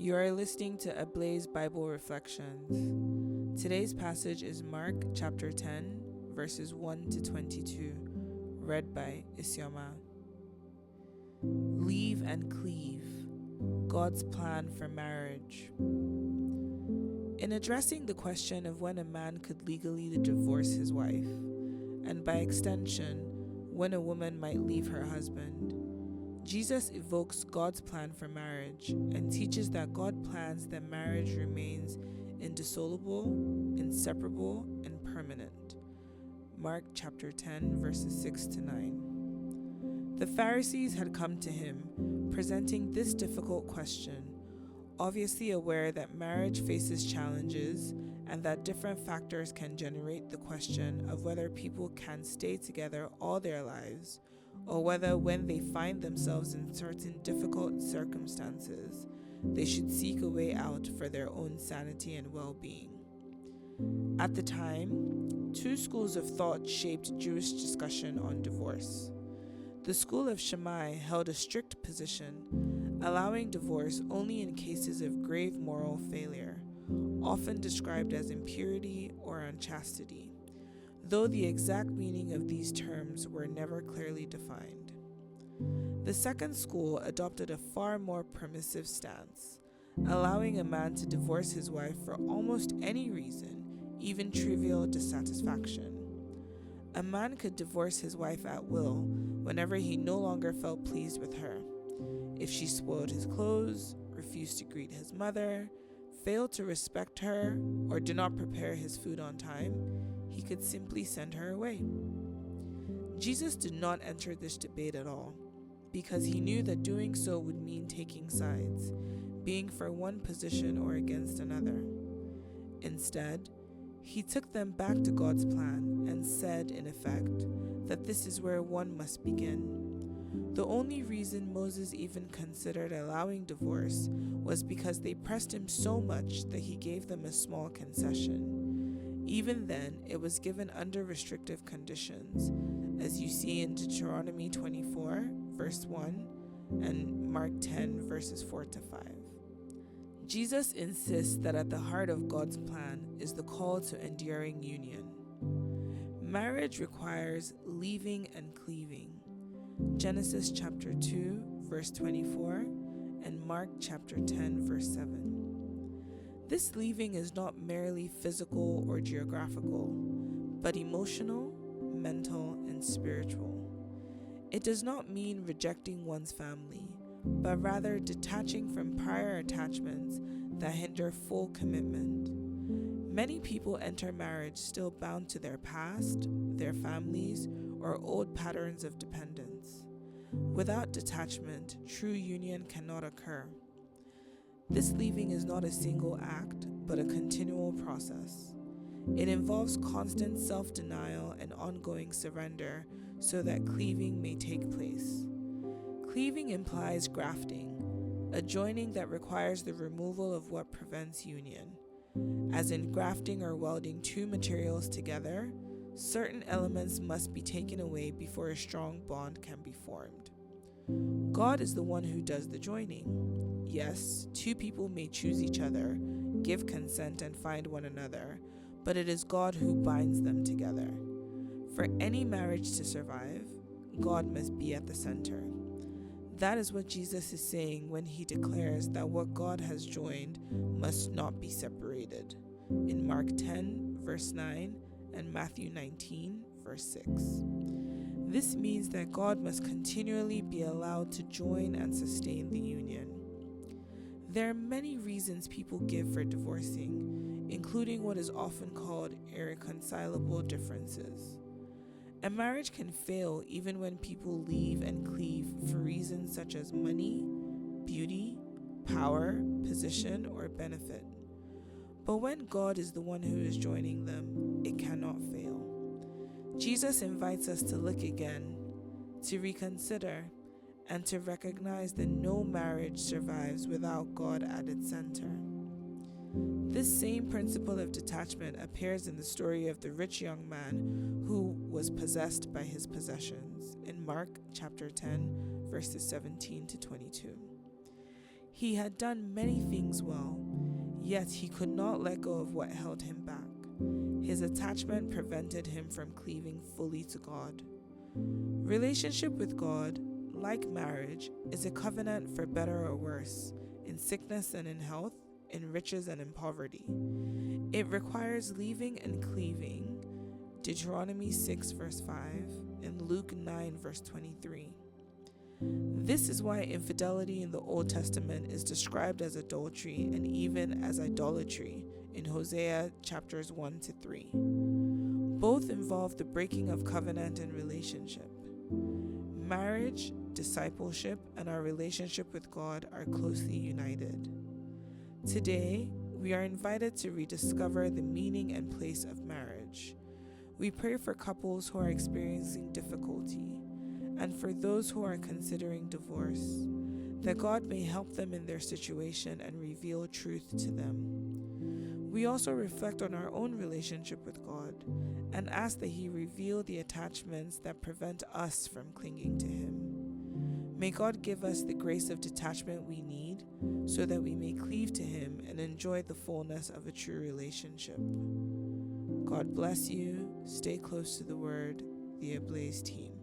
You are listening to Ablaze Bible Reflections. Today's passage is Mark chapter 10, verses 1 to 22, read by Isioma. Leave and cleave, God's plan for marriage. In addressing the question of when a man could legally divorce his wife, and by extension, when a woman might leave her husband, Jesus evokes God's plan for marriage and teaches that God plans that marriage remains indissoluble, inseparable, and permanent. Mark chapter 10, verses 6 to 9. The Pharisees had come to him, presenting this difficult question, obviously aware that marriage faces challenges and that different factors can generate the question of whether people can stay together all their lives, or whether when they find themselves in certain difficult circumstances, they should seek a way out for their own sanity and well-being. At the time, two schools of thought shaped Jewish discussion on divorce. The school of Shammai held a strict position, allowing divorce only in cases of grave moral failure, often described as impurity or unchastity, though the exact meaning of these terms were never clearly defined. The second school adopted a far more permissive stance, allowing a man to divorce his wife for almost any reason, even trivial dissatisfaction. A man could divorce his wife at will whenever he no longer felt pleased with her. If she spoiled his clothes, refused to greet his mother, failed to respect her, or did not prepare his food on time, he could simply send her away. Jesus did not enter this debate at all, because he knew that doing so would mean taking sides, being for one position or against another. Instead, he took them back to God's plan and said, in effect, that this is where one must begin. The only reason Moses even considered allowing divorce was because they pressed him so much that he gave them a small concession. Even then, it was given under restrictive conditions, as you see in Deuteronomy 24, verse 1, and Mark 10, verses 4 to 5. Jesus insists that at the heart of God's plan is the call to enduring union. Marriage requires leaving and cleaving. Genesis chapter 2, verse 24, and Mark chapter 10, verse 7. This leaving is not merely physical or geographical, but emotional, mental, and spiritual. It does not mean rejecting one's family, but rather detaching from prior attachments that hinder full commitment. Many people enter marriage still bound to their past, their families, or old patterns of dependence. Without detachment, true union cannot occur. This leaving is not a single act, but a continual process. It involves constant self-denial and ongoing surrender so that cleaving may take place. Cleaving implies grafting, a joining that requires the removal of what prevents union. As in grafting or welding two materials together, certain elements must be taken away before a strong bond can be formed. God is the one who does the joining. Yes, two people may choose each other, give consent, and find one another, but it is God who binds them together. For any marriage to survive, God must be at the center. That is what Jesus is saying when he declares that what God has joined must not be separated, in Mark 10, verse 9, and Matthew 19, verse 6. This means that God must continually be allowed to join and sustain the union. There are many reasons people give for divorcing, including what is often called irreconcilable differences. A marriage can fail even when people leave and cleave for reasons such as money, beauty, power, position, or benefit. But when God is the one who is joining them, it cannot fail. Jesus invites us to look again, to reconsider, and to recognize that no marriage survives without God at its center. This same principle of detachment appears in the story of the rich young man who was possessed by his possessions in Mark chapter 10, verses 17 to 22. He had done many things well, yet he could not let go of what held him back. His attachment prevented him from cleaving fully to God. Relationship with God, like marriage, is a covenant for better or worse, in sickness and in health, in riches and in poverty. It requires leaving and cleaving, Deuteronomy 6 verse 5 and Luke 9 verse 23. This is why infidelity in the Old Testament is described as adultery and even as idolatry in Hosea chapters 1 to 3. Both involve the breaking of covenant and relationship. Marriage, discipleship, and our relationship with God are closely united. Today, we are invited to rediscover the meaning and place of marriage. We pray for couples who are experiencing difficulty and for those who are considering divorce, that God may help them in their situation and reveal truth to them. We also reflect on our own relationship with God and ask that He reveal the attachments that prevent us from clinging to Him. May God give us the grace of detachment we need so that we may cleave to Him and enjoy the fullness of a true relationship. God bless you. Stay close to the Word, the Ablaze team.